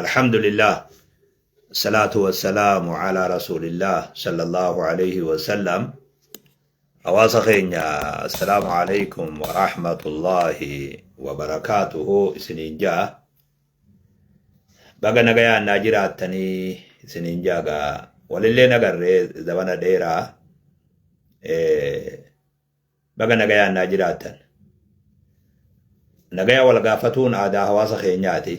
الحمد لله. الصلاة والسلام على رسول الله صلى الله عليه وسلم. أواصخين السلام عليكم ورحمة الله وبركاته. سنين جاء بقى نجايا ناجرات تاني سنين جاء ولله نجر زمان ديرا بقى نجايا ناجرات تاني نجايا والقافتون عدا أواصخين ياتي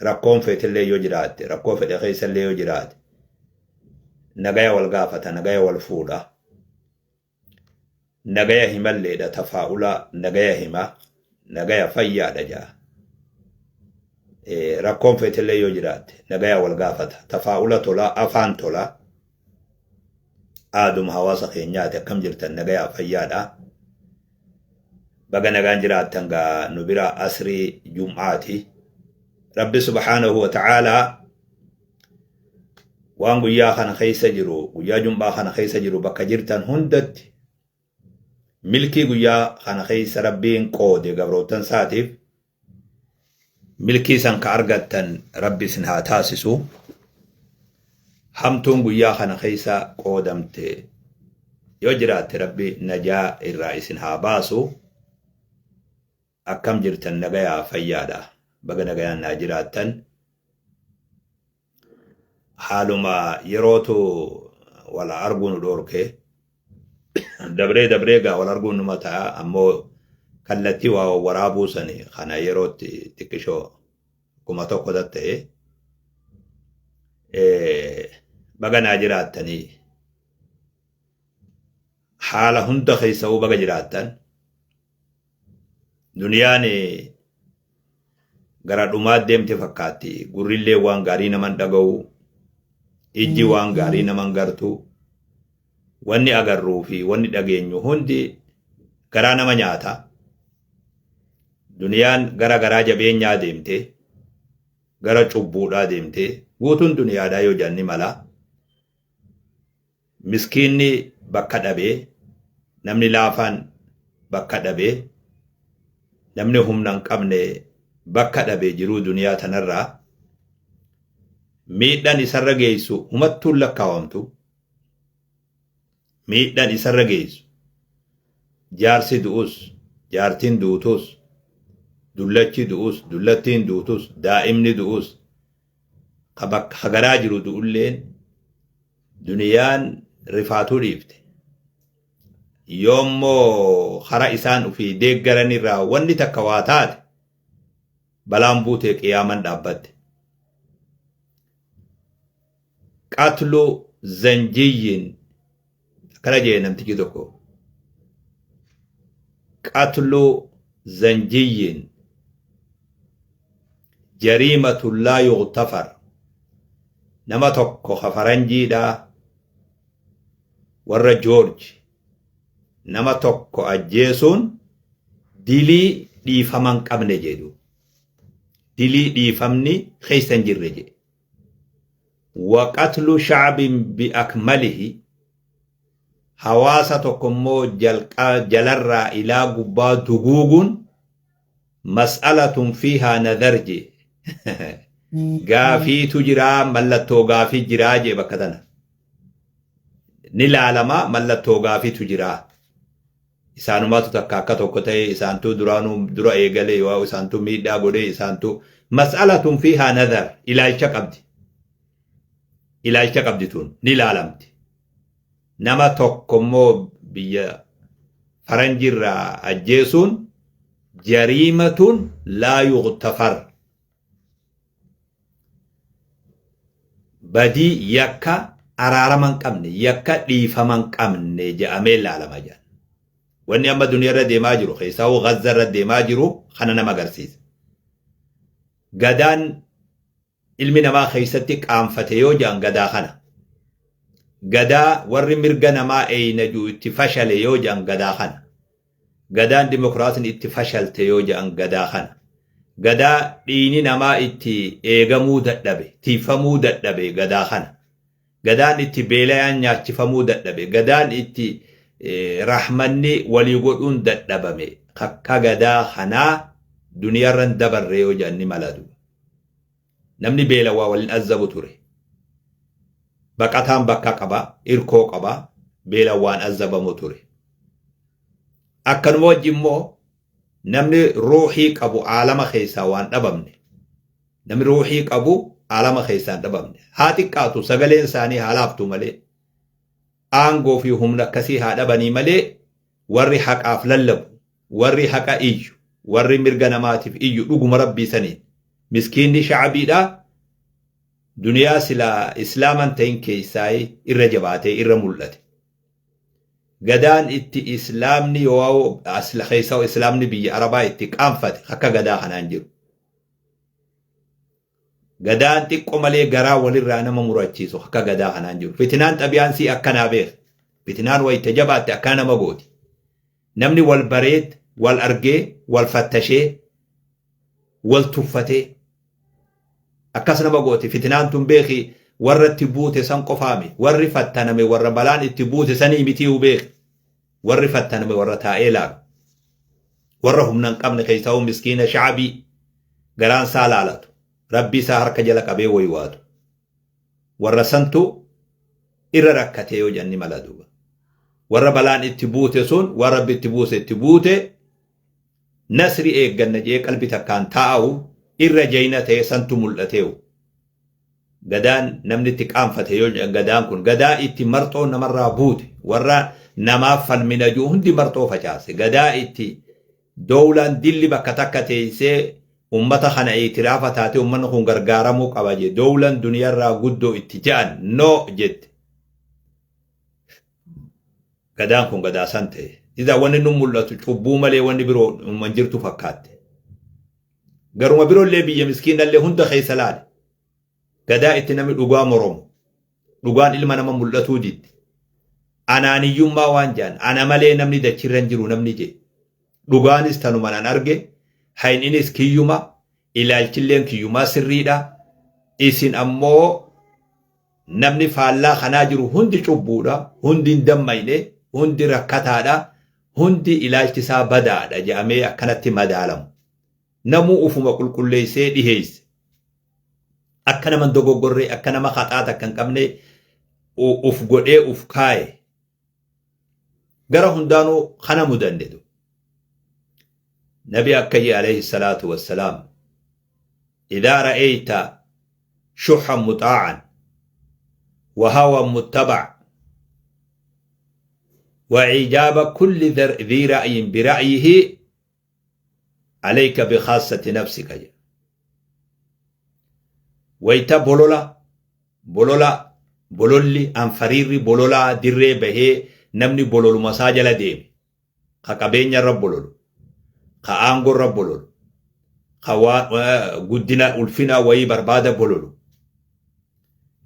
rakkoon feetillee yoo jiraatte rakkoo fedhe keessallee yoo jiraatte nagaya wal gaafata nagaya wal fuudha nagaya himalleedha tafaa'ula nagaya hima nagaya fayyaadha jaa rakkoon feetillee yoo jiraatte nagaya wal gaafata tafaa'ula tola afaan tola aaduma hawaasa keenyaati akkam jirtan nagaya fayyaadha baga nagaan jiraattan gaa nu bira asrii jum'aati رب سبحانه وتعالى وان قيا خان خيس جرو قيا جنبا خان خيس جرو بكجرتن هندت ملكي قيا خان خيس ربين قود قبروتن ساتف ملكي سن كارغتن ربي سنها تاسسو همتون قيا خان خيس قودمت يجرات ربي نجا الرئيس هاباسو أكم جرتن نجا فيادا بقى نجايا ناجراتن حالما يروتو ولا أرجون دوركي دبري ولا أرجون متى أمو كلتي ورابو سني خنا يروت تكشو كما تقولت بقى ناجراتني حالة هند خيسو بقى جراتن دنياني gara dhumaat deemte fakkaatti gurrillee waan gaarii naman dhaga'u ijji waan gaarii naman gartu wanni agarruu fi wanni dhageenyu hundi garaa nama nyaata duniyaan garaa jabeenyaa deemte gara cubbuudhaa deemte guutuun duniyaadhaa yoo janni mala miskiinni bakka dhabee namni laafaan bakka dhabee namni humna hin qabne bakka dhabee jiruu duniyaa tanarraa miidhaan isarra geessu humattuun lakkaawamtu miidhaan isarra geessu jaarsi du'us jaartiin duutus dullachi du'us dullattiin duutus daa'imni du'us hagaraa jiru du'ulleen duniyaan rifaatuu dhiifte yoommoo hara isaan ufii deeggaranirraa wanni takka waa taate balaan buutee qiyaaman dhaabbatte qatlu zanjiyyin akkana jee namtichi tokko qatlu zanjiyyin jariimatun laa yughfar nama tokko faranjiidha warra joorji nama tokko ajjeesuun dilii dhiifaman qabne jedhu dilii dhiifamni keeysan jirre je waqatlu sha'bin biakmalihi hawaasa tokkommoo jalarraa ilaa gubbaa duguugun mas'alatun fiihaa nadhar je gaafiitu jiraa mallattoo gaafii jiraa je bakka tana ni laalama mallattoo gaafiitu jiraa isaanumaatu takka akka tokko ta'e isaantu duraanuu dura eegale yoo isaantu miidhaa godhe isaantu mas'alatun fiihaa nadhar ilaalcha qabdi tun ni laalamti nama tokkommoo biyya faranjirraa ajjeesuun jariimatun laa yughfar badii yakka araaraman qabne yakka dhiifaman qabne jedhamee laalama jedhan wanni amma duniyaarra deemaa jiru keessaa Gazaarra deemaa jiru kana nama agarsiisa gadaan ilmi namaa keessatti qaanfate yoo jedhan gadaa kana gadaa warri mirga namaa eeynajuu itti fashale yoo jedhan gadaa kana gadaan dimokiraasiin itti fashalte yoo jedhan gadaa kana gadaa dhiini namaa itti eegamuu dadhabe tiifamuu dadhabe gadaa kana gadaan itti beelayaan nyaachifamuu dadhabe gadaan itti rahmanni walii godhuun dadhabame kakka gadaa kanaa duniyarran dabarre yoo jedhan ni maladu namni beelawaa waliin azzabu ture. Baqataan bakka qaba, irkoo qaba, beelawaan azzabamu ture. Akkanuma wajji immoo namni ruuxii qabu aalama keessaa waan dhabamne. Namni ruuxii qabu aalama keessaa dhabamne. Haa xiqqaatu sagaleen isaanii haa laaftu malee. Aangoo fi humna akkasii haa dhabanii malee warri haqaaf lallabu, warri haqa iyyu, warri mirga namaatiif iyyu dhuguma rabbii saniin. Miskiinni shacbiidha. Duniyaa silaa islaaman ta'in keessaa irra jabaatee irra mul'ate. Gadaan itti islaamni yoo keessaa islaamni biyya arabaa itti qaanfate akka gadaa kanaan jiru. Gadaan xiqqoo malee garaa walirraa nama murachiisu akka gadaa kanaan jiru. Fitinaan xabiyaansii akkanaa beek. Fitinaan wayita jabaatte akka nama gooti. Namni wal bareed, wal argee, wal fattashee, wal tuffatee akkas nama gooti. Fitinaan tun beeki warra itti buute san qofaami. Warri fattaname warra balaan itti buute sanii mitii beeki. Warri fattaname warra taa'ee laalu. Warra humnan qabne keessaa miskiina shacbii garaan isaa laalatu. Rabbi isaa harka jala qabee waywaatu. Warra santu irra rakkatee yoo janni mala duuba. Warra balaan itti buute sun warra rabbi itti buuse itti buute nasri eegganna jee qalbi takkaan taa'u irra jayna ta'e santu mul'ateewu. Gadaan namni itti qaanfate yoo gadaan kun gadaa itti marxoo namarraa buute warra namaaf falmina juu hundi marxoo facaase. Gadaa itti dowlaan dilli bakka takka teessee ummata kana itiraafa taate ummanni kun gargaaramuu qaba jee dowlaan duniyarraa guddoo itti ja'an no jette. Gadaan kun gadaa san ta'e. Iza wanni nun mul'atu cubbuu malee wanni biroo umman jirtu fakkaatte. Garuma biroollee biyya miskiinallee hunda keessa laale. Gadaa itti namni dhugaa moromu. Dhugaan ilma nama mul'atuu diddi. Anaaniyyummaa waan jaan ana malee namni dachirran jiru namni jee. Dhugaanis tanumaan arge. Hayninis kiyyuma, ilaalchilleen kiyyumaa sirriidha. Isin ammoo namni faallaa kanaa jiru hundi cubbuudha, hundi hin dammayne, hundi rakkataadha, hundi ilaalchisaa badaadha jedhamee akkanatti madaalamu. Namuu ufuma qulqulleessee dhiheesse. Akka nama dogoggorree, akka nama haxaata akka hin qabne uf godhee uf kaaye. Gara hundaanuu kana mudannetu. نبي أكي عليه الصلاة والسلام إذا رأيت شحا مطاعا وهوى متبع وإجابة كل ذي رأي برأيه عليك بخاصة نفسك ويتا بولولي أنفريري بولولا دري به نمني بولول مساجل ديمي خقبين رب بولول خاانغور رب بولول قدنا ألفنا وي بربادة بولول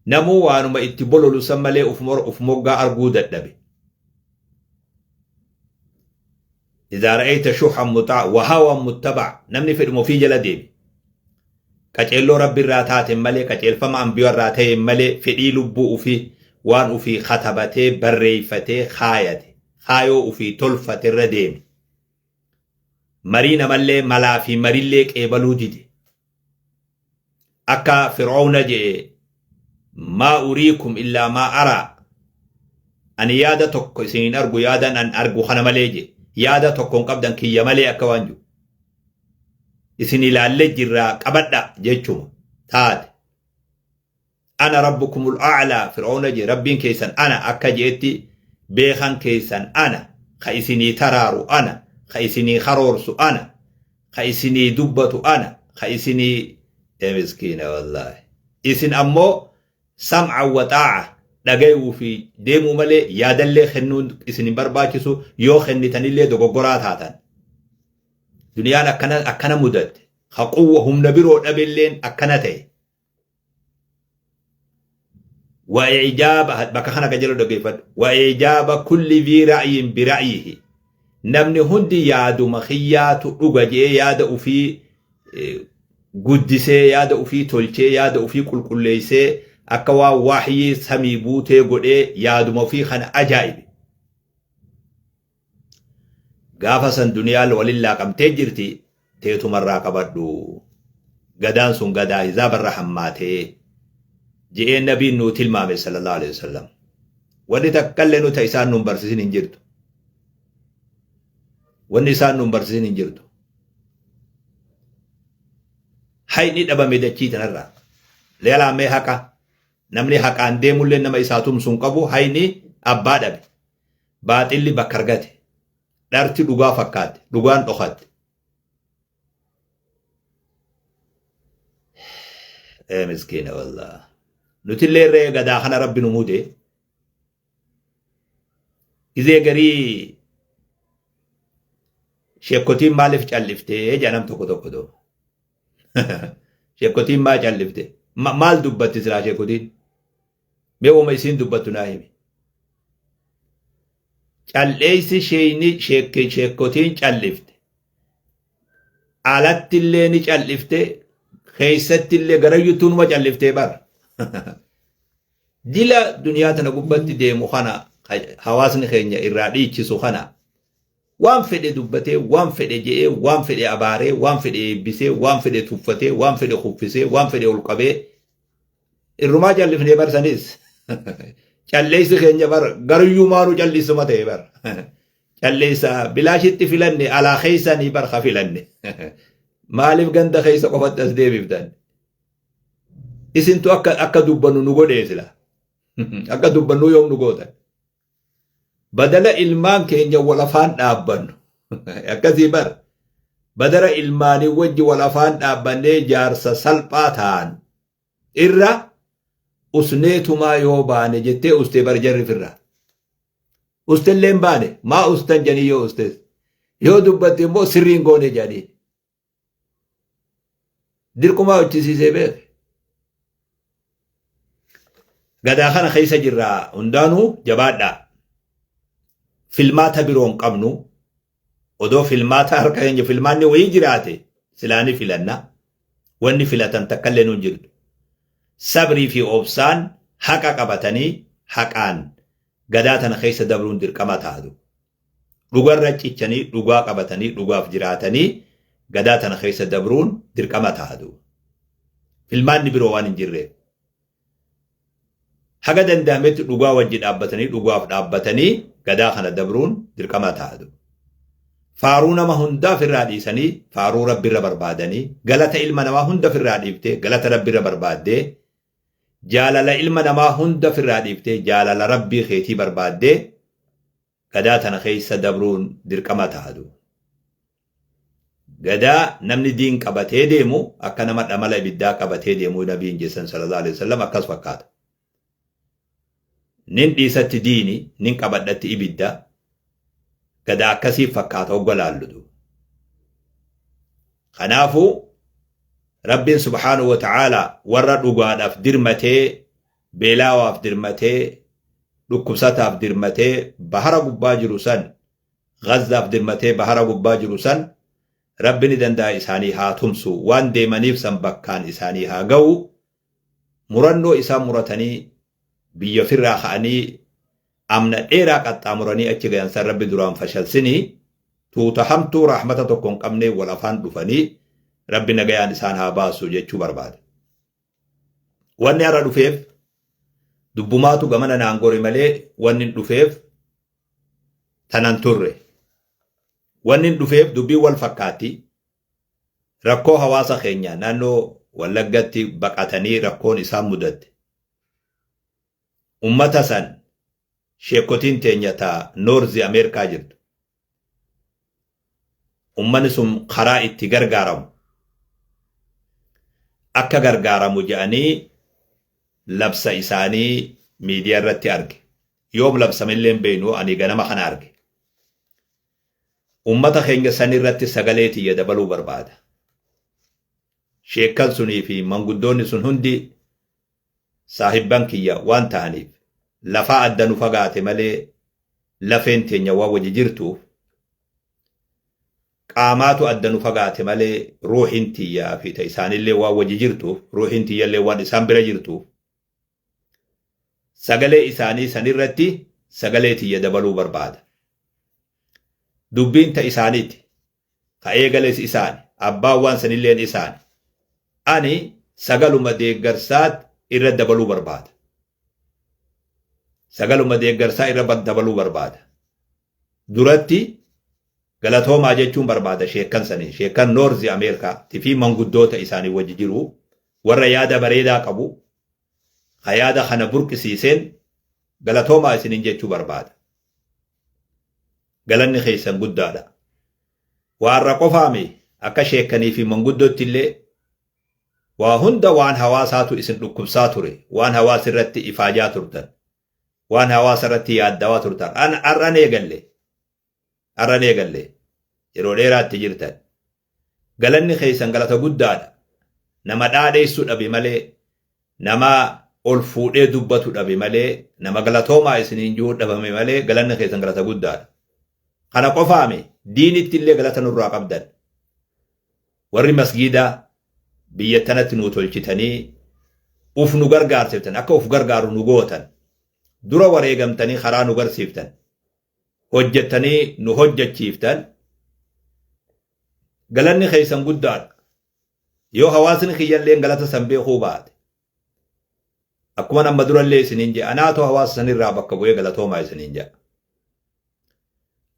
نمو وانما اتي بولول سمالي افموغا أرقودة دبي إذا رأيت شوحا مطاع وهوى متبع نمني في المفيجة ديمي كجلو رب الراتات مالي كجل فما انبيو الراتين مالي في لبو في وان في خطبتي بريفتي خايو في تلفة الرديمي مرينا مالي ملا في مريليك إبالو جدي أكا فرعون جي ما أريكم إلا ما أرى أن يادا تكو سنين أرغو يادا أن أرغو خنا مالي يادا تكون قبدا كي يمالي أكا وانجو إسني لالي جرا قبدا جيشوم تاد أنا ربكم الأعلى فرعون جي ربين كيسان أنا أكا جيتي بيخان كيسان أنا خيسني ترارو أنا خيسني خرورسو أنا خيسني دبتو أنا خيسني مسكينة والله إسن أمو سمع وطاعة لغيو في ديمو ملي يادلي خنون إسن برباكسو يو خنتاني اللي دوغورات هاتان دنيانا أكنا مدد خقوة هم نبيرو نبيلين أكنتي وإعجاب بكخنا كجلو دقيفت وإعجاب كل ذي رأي برأيه namni hundi yaadu makhiyaatu dhuga jee yaada ufii guddisee yaada ufii tolchee yaada ufii qulqulleessee akka waa wahyii samii buutee godhee yaaduma ufii kana ajaa'ibe. Gaafa san duniyaa walillaa qabtee jirti teetumarraa qabadhu. قدان سن قدا إذا برحماته جئ النبي نوتي المامي صلى الله عليه وسلم ودي تكلنو تيسان نمبرسين انجرتو والنسان نمبرسين انجرتو هاي نيد أبا ميدتشي تنرى ليلا مي حقا نمني حقا انديمو اللي نما إساتهم سنقبو هاي ني أبا دبي بات اللي بكرغتي دارتي دوغا فكات دوغان أخات ايه مسكينة والله نتلي ري قدا خنا ربي نمودي إذا قري شيكوتين مالف جالفته جانم توكو توكو دو شيكوتين ما جالفته مال دبت سلا شيكوتين ميو ما يسين دبتو نايمي جاليسي شيني شيكوتين جالفته آلات اللي ني جالفته خيست اللي غريوتون ما جالفته بار ديلا دنيا تنقبت دي مخانا حواسني خينيا إرادي چسو خانا وان فدي دبته وان فدي جئ وان فدي أباري وان فدي بيسي وان فدي تفته وان فدي خفسي وان فدي القبي الرما جالفني بار سنيس جاليس خينيا بار غريو مانو جاليس مته بار جاليسا بلاشت فلني على خيساني بار خفلني مالف غند خيسا قفت أسدي بفتان isintu akka dubbannu nu godheesila akka dubbannu yoom nu gootan badala ilmaan keenya wal afaan dhaabbannu akkasii bar badala ilmaanii wajji wal afaan dhaabbannee jaarsa salphaa ta'an irra usneetumaa yoo baane jettee ustee bar jarrifirra ustelleen baane maa ustan janii yoo ustes yoo dubbatte immoo sirriin goone jedhanii dirqumaa hojjisiisee beeke قدا خنا خيسا جرا هندانو جبادا فيلماتا بيرون قبنو ودو فيلماتا هركاين فيلماني ويجراتي سلاني فيلنا واني فيلاتن تكلنون جرد صبري في أوبسان حقا قبتني حقان قداتنا خيسا دبرون دير كما تهدو لغر رجيچني لغا قبتني لغا فجراتني قداتنا خيسا دبرون دير كما تهدو فيلماني بيروان جرد haga dandaametti dhugaa wajji dhaabbatanii dhugaaf dhaabbatanii gadaa kana dabruun dirqama taatu. Faaruu nama hundaaf irraa dhiisanii faaruu rabbi irra barbaadanii galata ilma namaa hunda irraa dhiiftee galata rabbi irra barbaaddee jaalala ilma namaa hunda irraa dhiiftee jaalala rabbii keetii barbaaddee gadaa tana keessa dabruun dirqama taatu. Gadaa namni diin qabatee deemu akka nama dhamala ibiddaa qabatee deemu nabiin jeessan sallallahu alaihi wasallam akkas fakkaata. nin dhiisatti diini nin qabadhatti ibidda gada akkasii fakkaata oggolaalludu kanaafu rabbiin subhaanahu wa ta'ala warra dhugaadhaaf dirmatee beelaawaaf dirmatee dhukkubsataaf dirmatee bahara gubbaa jiru san gazzaaf dirmatee bahara gubbaa jiru san rabbi ni danda'a isaanii haa tumsu waan deemaniif san bakkaan isaanii haa ga'u murannoo isaa muratanii biyya firraa ka'anii amna dheeraa qaxxaamuranii achi gayan san rabbi duraan fashalsinii tuuta hamtuu rahmata tokko hin qabne wal afaan dhufanii rabbi nagayaan isaan haa baasu jechuu barbaade. Wanni har'a dhufeef dubbumaatu gamana naan gore malee wanni dhufeef tanan turre. Wanni dhufeef dubbii wal fakkaatti rakkoo hawaasa keenya naannoo Wallaggatti baqatanii rakkoon isaan mudatte. Ummata san sheekotiin teenya taa Noorzi Ameerikaa jirtu. Ummanni sun karaa itti gargaaramu. Akka gargaaramu jedhanii labsa isaanii miidiyaa irratti arge. Yoom labsamillee hin beeknu ani ganama kana arge. Ummata keenya san irratti sagalee tiyya dabaluu barbaada. Sheekkan sunii fi manguddoonni sun hundi saahibban kiyya waan ta'aniif lafaa adda nu fagaate malee lafeen teenya waa wajji jirtuuf qaamaatu adda nu fagaate malee ruuhin tiyyaa fi ta isaanillee waa wajji jirtuuf ruuhin tiyyallee waan isaan bira jirtuuf sagalee isaanii sanirratti sagalee tiyya dabaluu barbaada. Dubbiin ta isaaniiti ka eegales isaani abbaan waan sanilleen isaani ani sagaluma deeggarsaat irra dabaluu barbaada. Sagaluma deeggarsaa irra dabaluu barbaada. Duratti galatoomaa jechuun barbaada sheekkan sanii, sheekkan Noorzi Ameerikaa fi manguddoota isaanii wajji jiru warra yaada bareedaa qabu, ha yaada kana burqisiiseen galatoomaa isiniin jechuu barbaada. Galanni keessan guddaadha. Waarra qofaame akka sheekkanii fi manguddootti illee waa hunda waan hawaasaatu isin dhukkubsaa ture, waan hawaasa irratti ifaajaa turtan, waan hawaasa irratti yaaddawaa turtan. Arran eegalle yeroo dheeraatti jirtan. Galanni keessan galata guddaadha. Nama dhaadheessuu dhabe malee, nama ol fuudhee dubbatu dhabe malee, nama galatoomaa isiniin jiru dhabame malee galanni keessan galata guddaadha. Kana qofaame diinitti illee galata nurraa qabdan. Warri masgiidaa biyya tanatti nu tolchitanii uf nu gargaarsiftan, akka uf gargaaru nu gootan, dura wareegamtanii karaa nu garsiiftan, hojjettanii nu hojjechiiftan. Galanni keessan guddaadha. Yoo hawaasni kiyyalleen galata san beekuu baate, akkuma nama durallee isiniin jedha, anaatu hawaasa sanirraa bakka bu'ee galatoomaa isiniin jedha.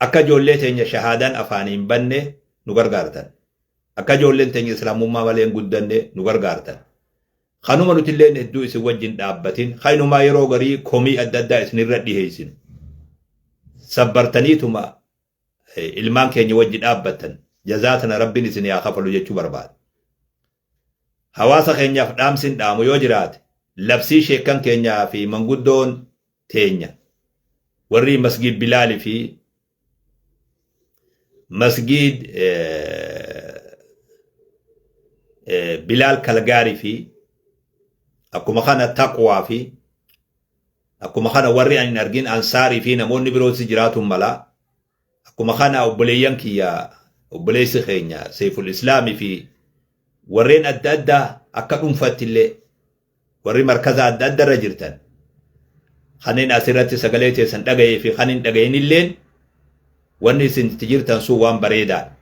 Akka ijoollee teenya shahaadaan afaaniin banne nu gargaartan. Akka ijoolleen teenya islaamummaa malee hin guddanne nu gargaartan. Kanuma nuti illee hedduu isin wajjin dhaabbatin, kainumaa yeroo garii komii adda addaa isinirra dhiheessinu. Sabbartaniituma ilmaan keenya wajji dhaabbattan. Jazaatana rabbiin isin yaa kafalu jechuu barbaada. Hawaasa keenyaaf dhaamsin dhaamu yoo jiraate, labsii sheekkan keenyaa fi manguddoon teenya warri masgiid Bilaali fi masgiid Bilaal Kalgaarii fi akkuma kana Taqwaa fi akkuma kana warri ani argin Ansaarii fi namoonni birooti jiraatuun mala akkuma kana obboleeyyan kiyyaa obboleessi keenya Seiful Islaamii fi warreen adda addaa akka dhuunfatti illee warri markaza adda adda irra jirtan kanneen asirratti sagalee teessan dhaga'ee fi kan hin dhaga'in illeen wanni isin itti jirtan sun waan bareedaa.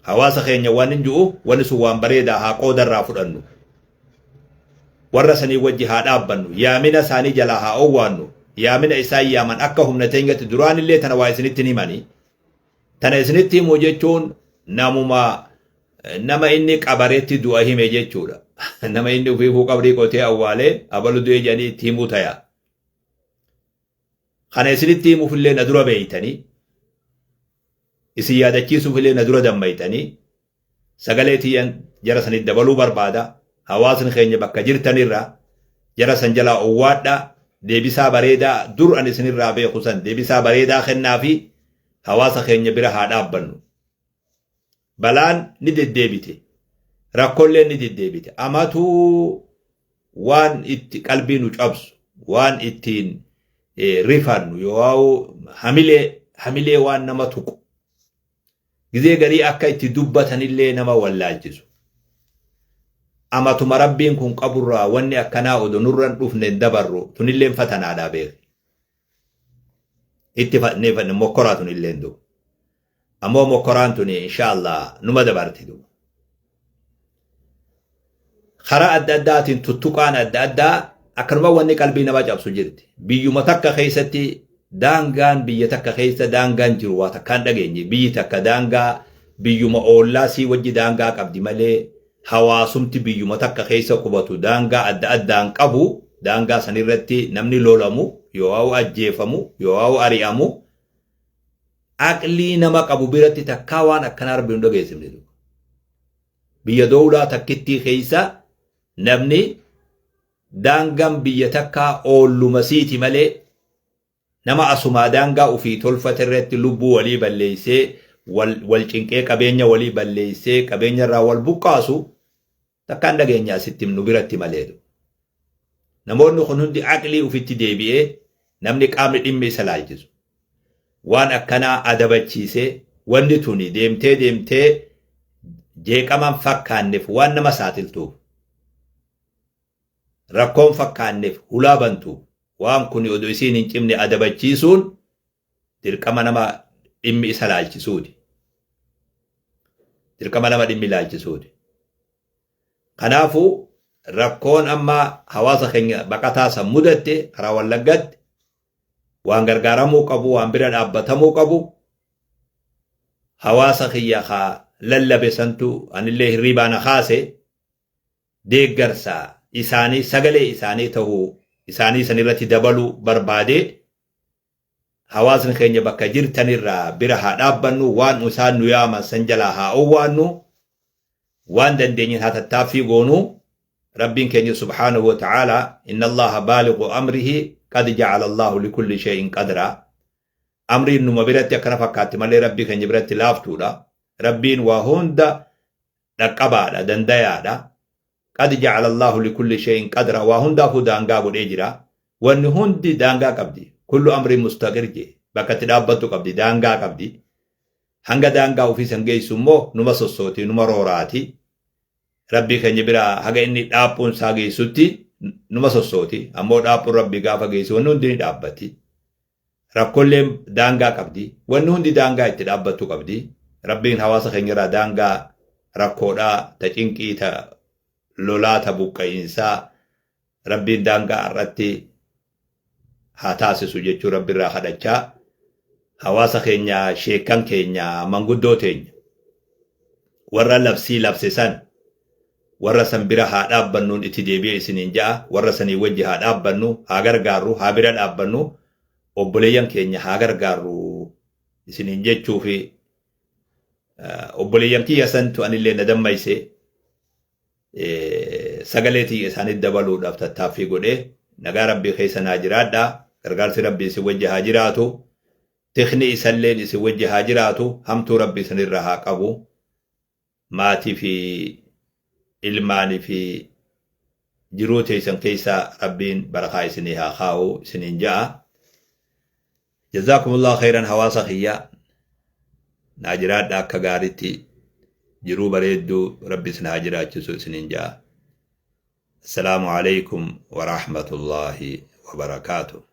Hawaasa keenya waan hin jiru wanni sun waan bareedaa haa qoodarraa fudhannu. Warra sanii wajji haa dhaabbannu. Yaamina isaanii jalaa haa owwaannu. Yaamina isaan yaaman akka humna teenyatti duraan illee tana waa isinitti himanii. Tana isinitti himuu jechuun nama inni qabareetti du'a hime jechuudha. Nama inni ufiifuu qabrii qotee awwaalee abalu du'e jedhanii itti himuu ta'a. Kana isinitti himuuf illee na dura beeytanii, isin yaadachiisuuf illee na dura dammaytanii, sagalee tiyyan jara sanitti dabaluu barbaada. Hawaasni keenya bakka jirtanirra jara san jalaa owwaadha. Deebisaa bareedaa dur an isinirraa beeku san deebisaa bareedaa kennaa fi hawaasa keenya bira haa dhaabbannu. Balaan ni deddeebite. Rakkoolleen ni deddeebite. Amatuu waan itti qalbii nu cabsu, waan ittiin rifannu yoo hamilee waan nama tuqu. Gizee garii akka itti dubbatanillee nama wallaalchisu. Amatuma rabbiin kun qaburraa wanni akkanaa odoo nurran dhufne dabarru tunilleen fatanaadhaa beeku. Itti fatneeffanne mokkoraa tunilleen du'u. Ammoo mokkoraan tuni inshaallah numa dabarti du'u. Karaa adda addaatiin tuttuqaan adda addaa akkanuma wanni qalbii nama cabsu jirti. Biyyuma takka keessatti daangaan biyya takka keessa daangaan jiru waa takkaan dhageenye. Biyyi takka daangaa biyyuma oollaa sii wajji daangaa qabdi malee hawaasumti biyyuma takka keessa qubatu daangaa adda addaan qabu. Daangaa sanirratti namni lolamu yoo ajjeefamu yoo ari'amu aqlii nama qabu biratti takkaa waan akkanaa rabbiin dhageessifne. Biyya doolaa takkittii keessa namni daangaan biyya takkaa oolluma siiti malee nama asumaa daangaa ufii tolfate irratti lubbuu walii balleessee wal cinqee qabeenya walii balleessee qabeenya irraa wal buqqaasu takkaan dhageenyaa sitti nu biratti malee. Namoonni kun hundi aqlii ufitti deebi'ee namni qaamni dhimmi isa laalchisu. Waan akkanaa adabachiisee wanni tuni deemtee jeeqaman fakkaanneef waan nama saaxiltuuf. Rakkoon fakkaanneef hulaa bantuuf waan kun oduu isiin hin cimne adabachiisuun dirqama nama dhimmi isa laalchisuuti. Dirqama nama dhimmi laalchisuuti. Kanaafu rakkoon amma hawaasa keenya baqataa san mudatte karaa Wallaggaatti waan gargaaramuu qabu waan bira dhaabbatamuu qabu hawaasa kiyya kaa lallabe santu anillee hirribaa na kaase deeggarsa isaanii sagalee isaanii ta'uu isaanii sanirratti dabaluu barbaade hawaasni keenya bakka jirtanirraa bira haa dhaabbannu waan isaan nu yaaman san jalaa haa owwaannu وان دندين هذا التافي قونو ربين كان سبحانه وتعالى إن الله بالغ أمره قد جعل الله لكل شيء قدرا أمري إنه مبرت يكرف كاتم اللي ربي كان جبرت لافتولا ربين وهند نقبالا دنديالا قد جعل الله لكل شيء قدرا وهند هو دانغا والإجرا وأن هند دانغا قبدي كل أمر مستقر جي بكت دابتو قبدي دانغا قبدي hanga daangaa ofii san geessu immoo numa sossooti numa rooraati rabbii keenya bira haga inni dhaaphuun isaa geessutti numa sossooti ammoo dhaaphuun rabbii gaafa geessu wanni hundi ni dhaabbati rakkolleen daangaa qabdi wanni hundi daangaa itti dhaabbattu qabdi rabbiin hawaasa keenya irraa daangaa rakkoodhaa ta cinqii ta lolaa ta buqqa'iinsaa rabbiin daangaa irratti haa taasisu jechuu rabbi irraa kadhachaa hawaasa keenya sheekan keenya manguddoo teenya warra labsii labsisan warra san bira haa dhaabbannuun itti deebi'e isiniin ja'a warra sanii wajji haa dhaabbannu haa gargaarru haa bira dhaabbannu obboleeyyan keenya haa gargaarru isiniin jechuu fi obboleeyyan kiyya santu anillee na dammayse sagalee tiyya isaanitti dabaluudhaaf tattaaffii godhee nagaa rabbii keessa naa jiraadhaa gargaarsi rabbii isin wajji haa jiraatu تخني يسلين يسوي هاجراته هم تربي سنرها قبو ماتي في إلماني في جروتي سن كيسا ربين برخاي سنها خاو سنين جاء جزاكم الله خيرا هواسا خيا ناجرات داكا غارتي جرو بريدو ربي سنهاجرات جسو سنين جاء السلام عليكم ورحمة الله وبركاته